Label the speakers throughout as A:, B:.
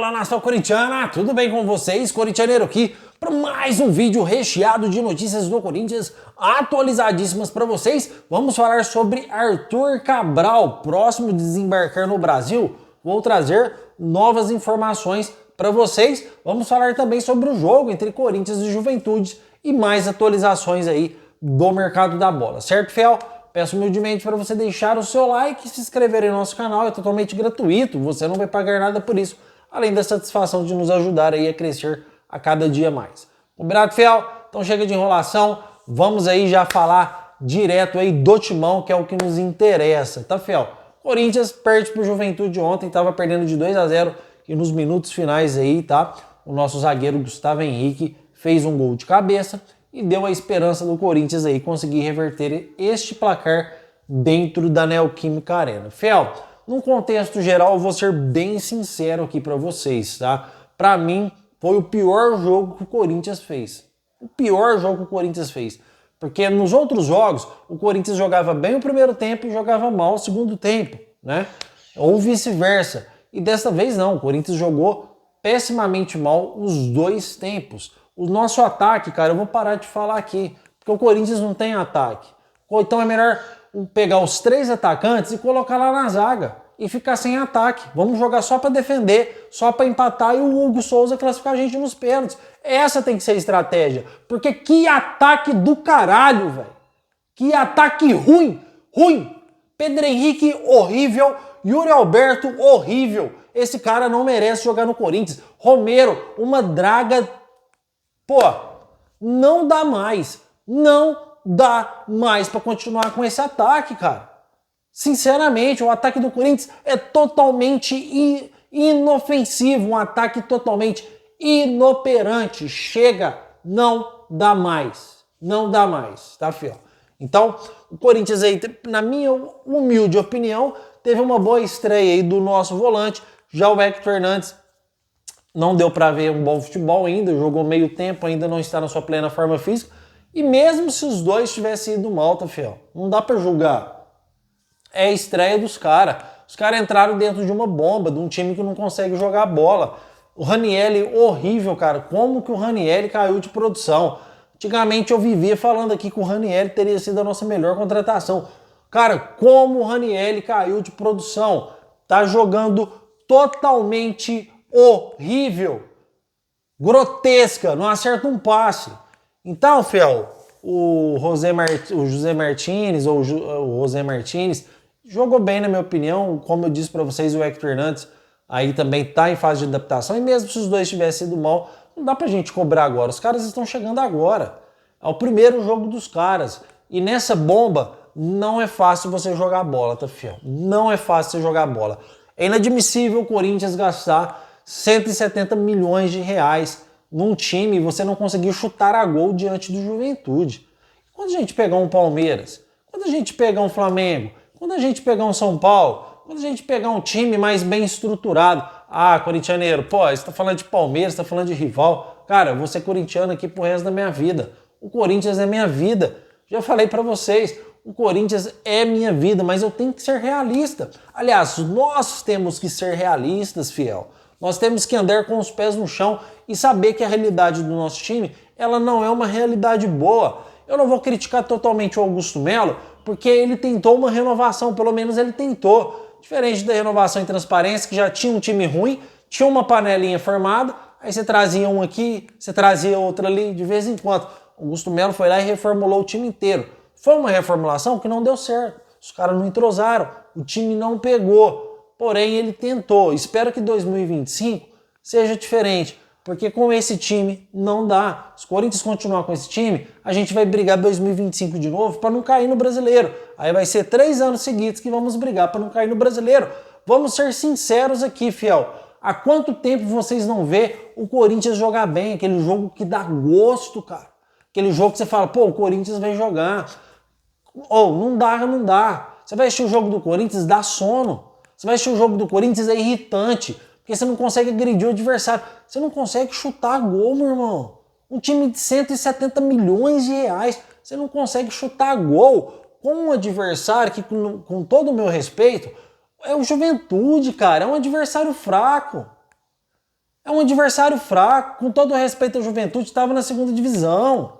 A: Fala, nação corintiana, tudo bem com vocês? Corintianeiro aqui para mais um vídeo recheado de notícias do Corinthians atualizadíssimas para vocês. Vamos falar sobre Arthur Cabral, próximo de desembarcar no Brasil. Vou trazer novas informações para vocês. Vamos falar também sobre o jogo entre Corinthians e Juventude e mais atualizações aí do mercado da bola, certo, fiel? Peço humildemente para você deixar o seu like e se inscrever em nosso canal, é totalmente gratuito, você não vai pagar nada por isso, além da satisfação de nos ajudar aí a crescer a cada dia mais. Combinado, fiel? Então chega de enrolação, vamos aí já falar direto aí do timão, que é o que nos interessa, tá, fiel? Corinthians perde pro Juventude ontem, estava perdendo de 2-0 e nos minutos finais aí, tá? O nosso zagueiro Gustavo Henrique fez um gol de cabeça e deu a esperança do Corinthians aí conseguir reverter este placar dentro da Neoquímica Arena. Fiel, num contexto geral, eu vou ser bem sincero aqui para vocês, tá? Para mim, foi o pior jogo que o Corinthians fez. O pior jogo que o Corinthians fez. Porque nos outros jogos, o Corinthians jogava bem o primeiro tempo e jogava mal o segundo tempo, né? Ou vice-versa. E dessa vez não, o Corinthians jogou pessimamente mal os dois tempos. O nosso ataque, cara, eu vou parar de falar aqui, porque o Corinthians não tem ataque. Então é melhor pegar os 3 atacantes e colocar lá na zaga e ficar sem ataque. Vamos jogar só para defender, só para empatar e o Hugo Souza classificar a gente nos pênaltis. Essa tem que ser a estratégia, porque que ataque do caralho, velho. Que ataque ruim, ruim. Pedro Henrique, horrível. Yuri Alberto, horrível. Esse cara não merece jogar no Corinthians. Romero, uma draga. Pô, não dá mais. Não dá mais para continuar com esse ataque, cara. Sinceramente, o ataque do Corinthians é totalmente inofensivo. Um ataque totalmente inoperante. Chega, não dá mais. Não dá mais, tá, fiel? Então, o Corinthians aí, na minha humilde opinião, teve uma boa estreia aí do nosso volante. Já o Hector Fernandes não deu para ver um bom futebol ainda, jogou meio tempo, ainda não está na sua plena forma física. E mesmo se os dois tivessem ido mal, tá, fiel? Não dá para julgar. É a estreia dos caras. Os caras entraram dentro de uma bomba, de um time que não consegue jogar bola. O Ranieri, horrível, cara. Como que o Ranieri caiu de produção? Antigamente eu vivia falando aqui que o Ranieri teria sido a nossa melhor contratação. Cara, como o Ranieri caiu de produção? Tá jogando totalmente horrível, grotesca, não acerta um passe. Então, fiel, o José Martínez jogou bem, na minha opinião. Como eu disse para vocês, o Hector Fernandes aí também tá em fase de adaptação. E mesmo se os dois tivessem ido mal, não dá pra gente cobrar agora. Os caras estão chegando agora. É o primeiro jogo dos caras. E nessa bomba, não é fácil você jogar bola, tá, fiel? Não é fácil você jogar bola. É inadmissível o Corinthians gastar 170 milhões de reais num time e você não conseguir chutar a gol diante do Juventude. Quando a gente pegar um Palmeiras, quando a gente pegar um Flamengo, quando a gente pegar um São Paulo, quando a gente pegar um time mais bem estruturado, corintianeiro, pô, você tá falando de Palmeiras, tá falando de rival. Cara, eu vou ser corintiano aqui pro resto da minha vida. O Corinthians é minha vida. Já falei pra vocês, o Corinthians é minha vida, mas eu tenho que ser realista. Aliás, nós temos que ser realistas, fiel. Nós temos que andar com os pés no chão e saber que a realidade do nosso time, ela não é uma realidade boa. Eu não vou criticar totalmente o Augusto Melo, porque ele tentou uma renovação, pelo menos ele tentou. Diferente da renovação em transparência, que já tinha um time ruim, tinha uma panelinha formada, aí você trazia um aqui, você trazia outro ali, de vez em quando. O Augusto Melo foi lá e reformulou o time inteiro. Foi uma reformulação que não deu certo. Os caras não entrosaram, o time não pegou. Porém, ele tentou. Espero que 2025 seja diferente, porque com esse time não dá. Se o Corinthians continuar com esse time, a gente vai brigar 2025 de novo para não cair no Brasileiro. Aí vai ser 3 anos seguidos que vamos brigar para não cair no Brasileiro. Vamos ser sinceros aqui, fiel. Há quanto tempo vocês não vê o Corinthians jogar bem? Aquele jogo que dá gosto, cara. Aquele jogo que você fala, pô, o Corinthians vai jogar. Não dá, não dá. Você vai assistir o jogo do Corinthians, dá sono. Você vai assistir o jogo do Corinthians, é irritante, porque você não consegue agredir o adversário. Você não consegue chutar gol, meu irmão. Um time de 170 milhões de reais, você não consegue chutar gol com um adversário que, com todo o meu respeito, é o Juventude, cara. É um adversário fraco. É um adversário fraco, com todo o respeito à Juventude, estava na segunda divisão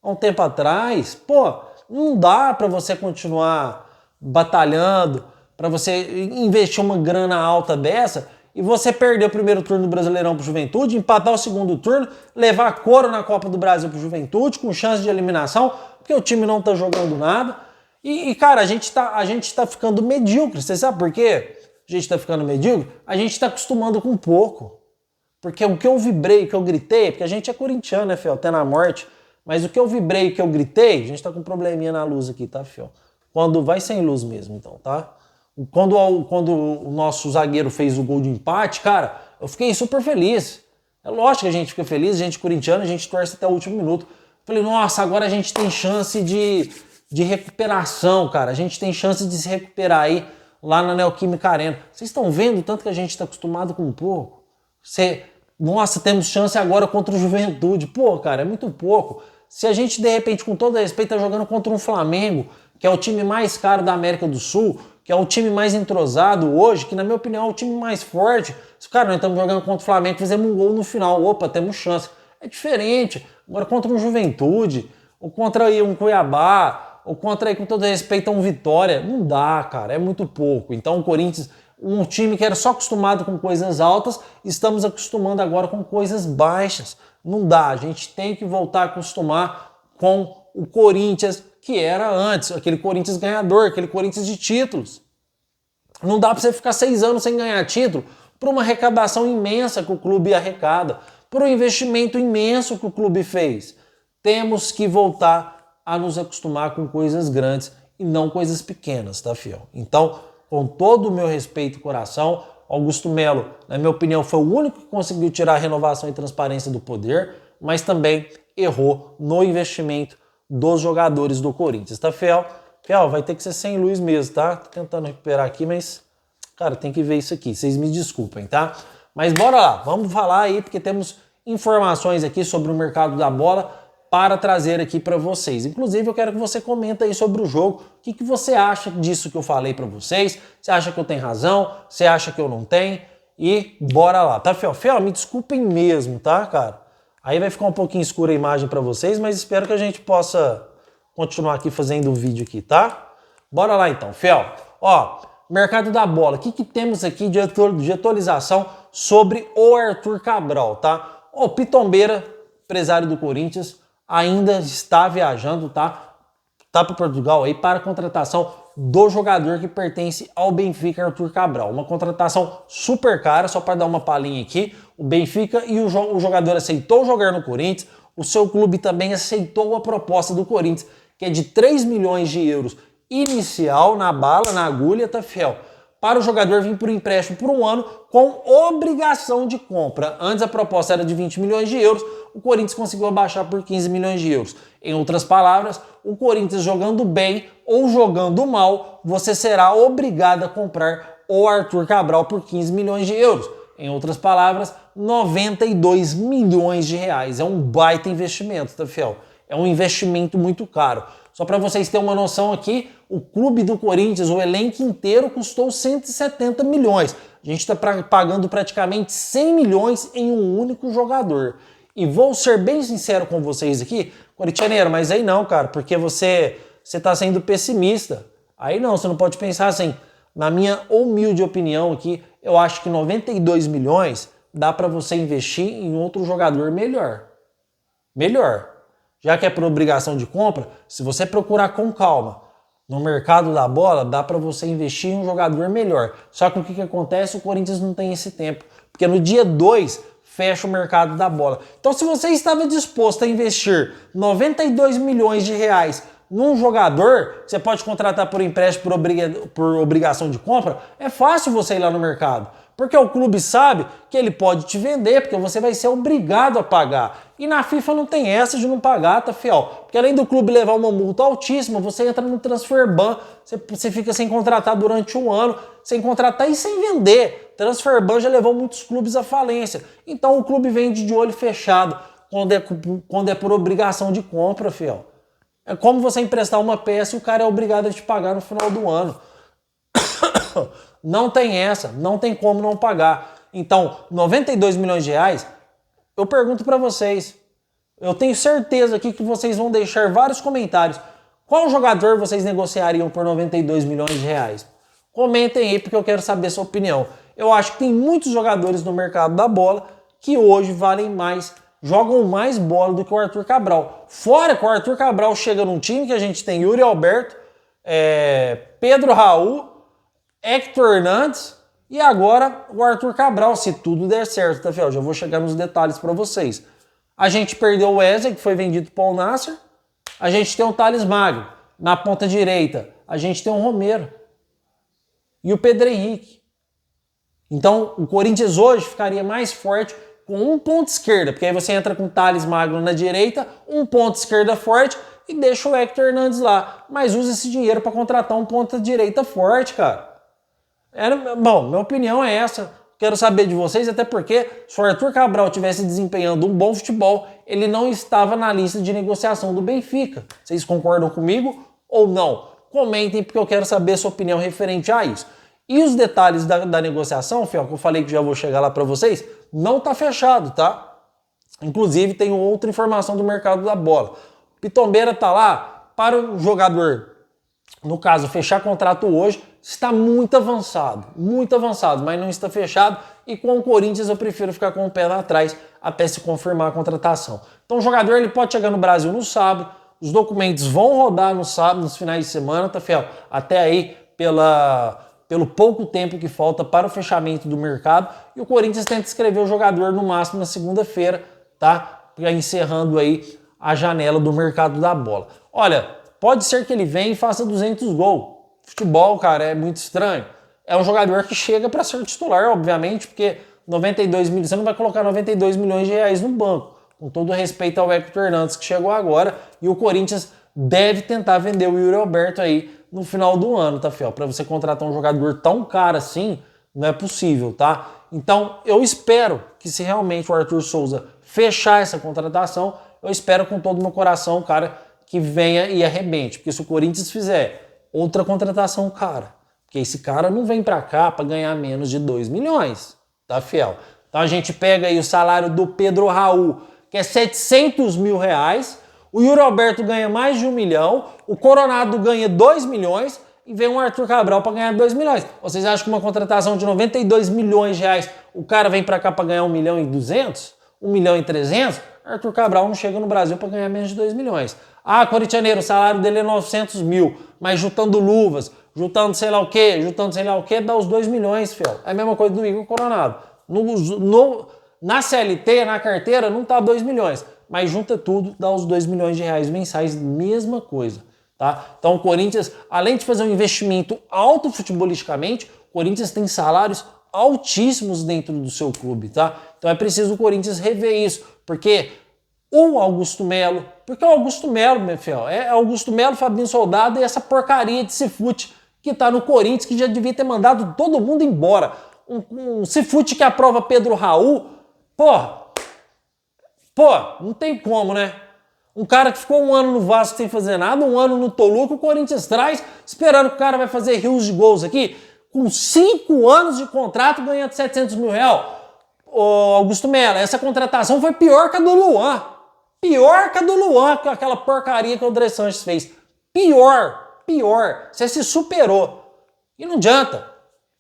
A: há um tempo atrás. Pô, não dá para você continuar batalhando, para você investir uma grana alta dessa e você perder o primeiro turno do Brasileirão pro Juventude, empatar o segundo turno, levar couro na Copa do Brasil pro Juventude, com chance de eliminação, porque o time não tá jogando nada. Cara, a gente tá ficando medíocre. Você sabe por quê? A gente tá ficando medíocre? A gente tá acostumando com pouco. Porque o que eu vibrei, o que eu gritei, porque a gente é corintiano, né, Fiel? Até na morte. Mas o que eu vibrei, o que eu gritei, a gente tá com um probleminha na luz aqui, tá, Fiel? Quando vai sem luz mesmo, então, tá? Quando o nosso zagueiro fez o gol de empate, cara, eu fiquei super feliz. É lógico que a gente fica feliz, a gente corintiano, a gente torce até o último minuto. Falei, nossa, agora a gente tem chance de recuperação, cara. A gente tem chance de se recuperar aí lá na Neoquímica Arena. Vocês estão vendo o tanto que a gente está acostumado com um pouco? Nossa, temos chance agora contra o Juventude. Pô, cara, é muito pouco. Se a gente, de repente, com todo respeito, tá jogando contra um Flamengo, que é o time mais caro da América do Sul, que é o time mais entrosado hoje, que na minha opinião é o time mais forte. Cara, nós estamos jogando contra o Flamengo, fizemos um gol no final. Opa, temos chance. É diferente. Agora contra um Juventude, ou contra aí um Cuiabá, ou contra aí, com todo respeito, um Vitória, não dá, cara, é muito pouco. Então o Corinthians, um time que era só acostumado com coisas altas, estamos acostumando agora com coisas baixas. Não dá, a gente tem que voltar a acostumar com o Corinthians que era antes, aquele Corinthians ganhador, aquele Corinthians de títulos. Não dá para você ficar 6 anos sem ganhar título por uma arrecadação imensa que o clube arrecada, por um investimento imenso que o clube fez. Temos que voltar a nos acostumar com coisas grandes e não coisas pequenas, tá, fiel? Então, com todo o meu respeito e coração, Augusto Melo, na minha opinião, foi o único que conseguiu tirar a renovação e transparência do poder, mas também errou no investimento dos jogadores do Corinthians, tá, fiel? Fiel, vai ter que ser sem luz mesmo, tá? Tô tentando recuperar aqui, mas, cara, tem que ver isso aqui. Vocês me desculpem, tá? Mas bora lá, vamos falar aí, porque temos informações aqui sobre o mercado da bola para trazer aqui para vocês. Inclusive, eu quero que você comenta aí sobre o jogo. O que você acha disso que eu falei para vocês? Você acha que eu tenho razão? Você acha que eu não tenho? E bora lá, tá, Fiel? Fiel, me desculpem mesmo, tá, cara? Aí vai ficar um pouquinho escura a imagem para vocês, mas espero que a gente possa continuar aqui fazendo o vídeo aqui, tá? Bora lá então, Fiel. Ó, mercado da bola. O que temos aqui de atualização sobre o Arthur Cabral, tá? O Pitombeira, empresário do Corinthians, ainda está viajando, tá? Tá para Portugal aí para a contratação do jogador que pertence ao Benfica, Arthur Cabral. Uma contratação super cara, só para dar uma palhinha aqui. O Benfica e o jogador aceitou jogar no Corinthians. O seu clube também aceitou a proposta do Corinthians, que é de 3 milhões de euros inicial, na bala, na agulha, tá, fiel? Para o jogador vir por empréstimo por um ano com obrigação de compra. Antes a proposta era de 20 milhões de euros, o Corinthians conseguiu abaixar por 15 milhões de euros. Em outras palavras, o Corinthians jogando bem ou jogando mal, você será obrigado a comprar o Arthur Cabral por 15 milhões de euros. Em outras palavras, 92 milhões de reais. É um baita investimento, tá, fiel? É um investimento muito caro. Só para vocês terem uma noção aqui, o clube do Corinthians, o elenco inteiro, custou 170 milhões. A gente está pagando praticamente 100 milhões em um único jogador. E vou ser bem sincero com vocês aqui, corintianeiro, mas aí não, cara, porque você está sendo pessimista. Aí não, você não pode pensar assim. Na minha humilde opinião aqui, eu acho que 92 milhões dá para você investir em outro jogador melhor. Melhor. Já que é por obrigação de compra, se você procurar com calma no mercado da bola, dá para você investir em um jogador melhor. Só que o que acontece? O Corinthians não tem esse tempo. Porque no dia 2 fecha o mercado da bola. Então, se você estava disposto a investir 92 milhões de reais num jogador, você pode contratar por empréstimo por obrigação de compra, é fácil você ir lá no mercado. Porque o clube sabe que ele pode te vender, porque você vai ser obrigado a pagar. E na FIFA não tem essa de não pagar, tá, fiel? Porque além do clube levar uma multa altíssima, você entra no transfer ban, você fica sem contratar durante um ano, sem contratar e sem vender. Transfer ban já levou muitos clubes à falência. Então o clube vende de olho fechado quando é por obrigação de compra, fiel. É como você emprestar uma peça e o cara é obrigado a te pagar no final do ano. Não tem essa, não tem como não pagar. Então, 92 milhões de reais, eu pergunto para vocês, eu tenho certeza aqui que vocês vão deixar vários comentários. Qual jogador vocês negociariam por 92 milhões de reais? Comentem aí porque eu quero saber a sua opinião. Eu acho que tem muitos jogadores no mercado da bola que hoje valem mais, jogam mais bola do que o Arthur Cabral. Fora que o Arthur Cabral chega num time que a gente tem Yuri Alberto, Pedro Raul, Héctor Hernandes e agora o Arthur Cabral, se tudo der certo, tá, fiel? Já vou chegar nos detalhes para vocês. A gente perdeu o Wesley, que foi vendido para o Nasser. A gente tem o Thales Magno. Na ponta direita, a gente tem o Romero. E o Pedro Henrique. Então, o Corinthians hoje ficaria mais forte com um ponto esquerda, porque aí você entra com o Thales Magno na direita, um ponto esquerda forte e deixa o Héctor Hernandes lá. Mas usa esse dinheiro para contratar um ponta direita forte, cara. Bom, minha opinião é essa. Quero saber de vocês, até porque se o Arthur Cabral estivesse desempenhando um bom futebol, ele não estava na lista de negociação do Benfica. Vocês concordam comigo ou não? Comentem, porque eu quero saber a sua opinião referente a isso. E os detalhes da negociação, fiel, que eu falei que já vou chegar lá para vocês, não tá fechado, tá? Inclusive, tem outra informação do mercado da bola. Pitombeira tá lá para o jogador, no caso, fechar contrato hoje, está muito avançado, mas não está fechado. E com o Corinthians eu prefiro ficar com o pé lá atrás até se confirmar a contratação. Então o jogador ele pode chegar no Brasil no sábado, os documentos vão rodar no sábado, nos finais de semana, tá, fiel? Até aí, pelo pouco tempo que falta para o fechamento do mercado. E o Corinthians tenta inscrever o jogador no máximo na segunda-feira, tá? Encerrando aí a janela do mercado da bola. Olha, pode ser que ele venha e faça 200 gols. Futebol, cara, é muito estranho. É um jogador que chega para ser titular, obviamente, porque 92 milhões, você não vai colocar 92 milhões de reais no banco. Com todo respeito ao Héctor Hernandes, que chegou agora, e o Corinthians deve tentar vender o Yuri Alberto aí no final do ano, tá, fiel? Para você contratar um jogador tão caro assim, não é possível, tá? Então, eu espero que se realmente o Arthur Souza fechar essa contratação, eu espero com todo o meu coração, cara, que venha e arrebente. Porque se o Corinthians fizer outra contratação cara, porque esse cara não vem pra cá pra ganhar menos de 2 milhões, tá, fiel? Então a gente pega aí o salário do Pedro Raul, que é 700 mil reais, o Yuri Alberto ganha mais de 1 milhão, o Coronado ganha 2 milhões e vem um Arthur Cabral pra ganhar 2 milhões. Vocês acham que uma contratação de 92 milhões de reais, o cara vem pra cá pra ganhar 1 milhão e 200? 1 milhão e 300? Arthur Cabral não chega no Brasil pra ganhar menos de 2 milhões. Ah, corintianeiro, o salário dele é 900 mil, mas juntando luvas, juntando sei lá o que, dá os 2 milhões, fiel. É a mesma coisa do Igor Coronado. Na CLT, na carteira, não tá 2 milhões, mas junta tudo, dá os 2 milhões de reais mensais, mesma coisa, tá? Então o Corinthians, além de fazer um investimento alto futebolisticamente, o Corinthians tem salários altíssimos dentro do seu clube, tá? Então é preciso o Corinthians rever isso, porque o Augusto Melo, meu fiel, é Augusto Melo, Fabinho Soldado e essa porcaria de Cifute que tá no Corinthians, que já devia ter mandado todo mundo embora. Um Cifute que aprova Pedro Raul, não tem como, né? Um cara que ficou 1 ano no Vasco sem fazer nada, 1 ano no Toluca, o Corinthians traz, esperando que o cara vai fazer rios de gols aqui, com 5 anos de contrato, ganhando 700 mil reais. Ô, Augusto Melo, essa contratação foi pior que a do Luan. Pior que a do Luan, com aquela porcaria que o André Sanches fez. Pior. Você se superou. E não adianta.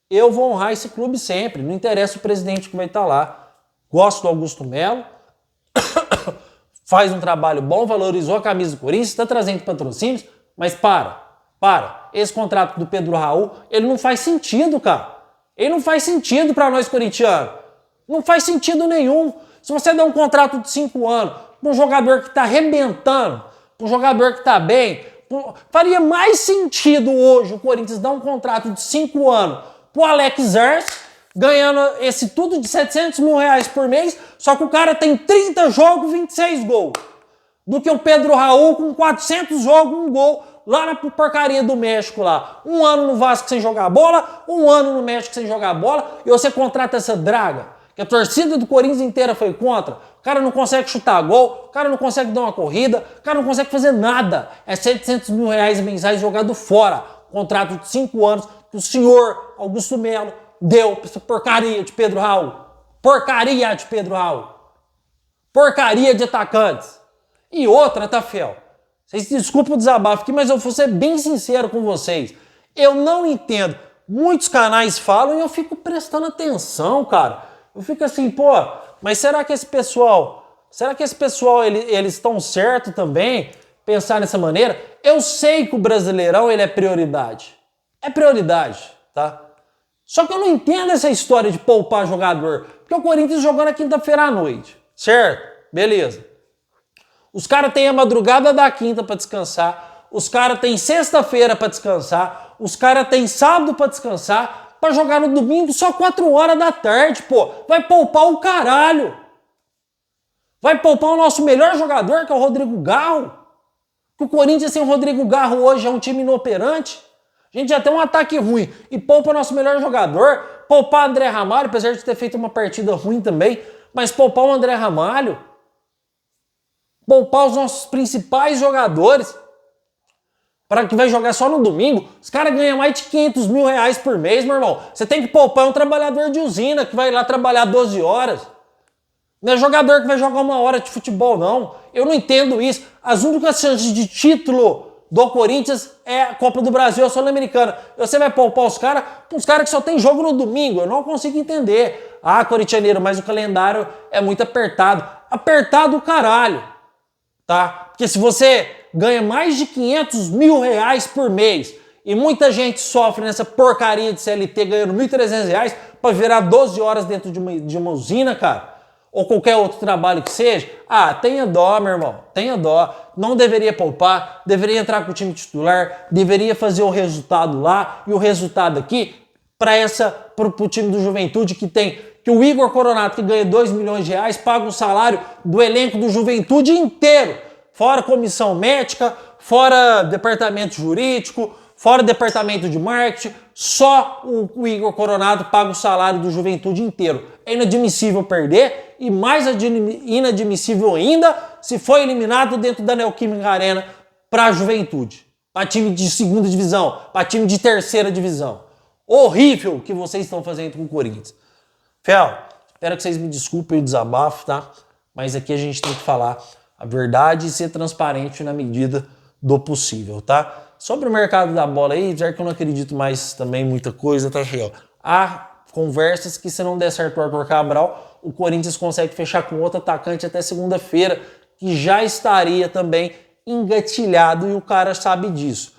A: Eu vou honrar esse clube sempre. Não interessa o presidente que vai estar lá. Gosto do Augusto Melo. Faz um trabalho bom, valorizou a camisa do Corinthians, está trazendo patrocínios, mas para. Esse contrato do Pedro Raul, ele não faz sentido, cara. Ele não faz sentido para nós corintianos. Não faz sentido nenhum. Se você der um contrato de 5 anos para um jogador que está arrebentando, para um jogador que está bem, faria mais sentido hoje o Corinthians dar um contrato de 5 anos para o Alex Zers, ganhando esse tudo de 700 mil reais por mês, só que o cara tem 30 jogos, 26 gols. Do que o Pedro Raul com 400 jogos, 1 gol, lá na porcaria do México lá. 1 ano no Vasco sem jogar bola, 1 ano no México sem jogar bola, e você contrata essa draga, que a torcida do Corinthians inteira foi contra. O cara não consegue chutar gol, o cara não consegue dar uma corrida, o cara não consegue fazer nada. É 700 mil reais mensais jogado fora. Contrato de 5 anos que o senhor Augusto Melo Deu pra essa porcaria de Pedro Raul. Porcaria de Pedro Raul. Porcaria de atacantes. E outra, tá, Fel? Vocês desculpem o desabafo aqui, mas eu vou ser bem sincero com vocês. Eu não entendo. Muitos canais falam e eu fico prestando atenção, cara. Eu fico assim, pô, mas será que esse pessoal eles estão certo também? Pensar dessa maneira? Eu sei que o Brasileirão ele é prioridade. É prioridade, tá? Só que eu não entendo essa história de poupar jogador. Porque o Corinthians jogou na quinta-feira à noite, certo? Beleza. Os caras têm a madrugada da quinta para descansar. Os caras têm sexta-feira para descansar. Os caras têm sábado para descansar. Para jogar no domingo só 4 horas da tarde, pô. Vai poupar o caralho. Vai poupar o nosso melhor jogador, que é o Rodrigo Garro. Que o Corinthians sem o Rodrigo Garro hoje é um time inoperante. A gente já tem um ataque ruim e poupa o nosso melhor jogador. Poupar o André Ramalho, apesar de ter feito uma partida ruim também. Mas poupar o André Ramalho. Poupar os nossos principais jogadores. Para que vai jogar só no domingo. Os caras ganham mais de 500 mil reais por mês, meu irmão. Você tem que poupar um trabalhador de usina que vai lá trabalhar 12 horas. Não é jogador que vai jogar 1 hora de futebol, não. Eu não entendo isso. As únicas chances de título do Corinthians é a Copa do Brasil, a Sul-Americana. Você vai poupar os caras que só tem jogo no domingo. Eu não consigo entender. Ah, corintianeiro, mas o calendário é muito apertado. Apertado o caralho, tá? Porque se você ganha mais de 500 mil reais por mês e muita gente sofre nessa porcaria de CLT ganhando 1.300 reais para virar 12 horas dentro de uma usina, cara, ou qualquer outro trabalho que seja, tenha dó, meu irmão, tenha dó. Não deveria poupar, deveria entrar com o time titular, deveria fazer o resultado lá, e o resultado aqui, pro time do Juventude que o Igor Coronato, que ganha 2 milhões de reais, paga o salário do elenco do Juventude inteiro, fora comissão médica, fora departamento jurídico, fora departamento de marketing, só o Igor Coronato paga o salário do Juventude inteiro. É inadmissível perder e mais inadmissível ainda se for eliminado dentro da Neoquímica Arena para a Juventude, para time de segunda divisão, para time de terceira divisão. Horrível o que vocês estão fazendo com o Corinthians. Fel, espero que vocês me desculpem o desabafo, tá? Mas aqui a gente tem que falar a verdade e ser transparente na medida do possível, tá? Sobre o mercado da bola aí, já que eu não acredito mais também muita coisa, tá, Fel? Há conversas que se não der certo o Arthur Cabral, o Corinthians consegue fechar com outro atacante até segunda-feira, que já estaria também engatilhado e o cara sabe disso.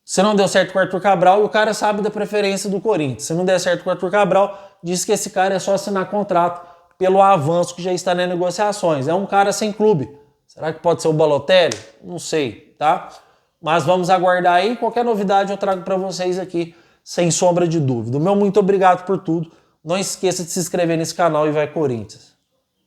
A: Se não deu certo com o Arthur Cabral, e o cara sabe da preferência do Corinthians. Se não der certo com o Arthur Cabral, diz que esse cara é só assinar contrato pelo avanço que já está nas negociações. É um cara sem clube. Será que pode ser o Balotelli? Não sei, tá? Mas vamos aguardar aí. Qualquer novidade eu trago para vocês aqui, sem sombra de dúvida. O meu muito obrigado por tudo. Não esqueça de se inscrever nesse canal e vai Corinthians.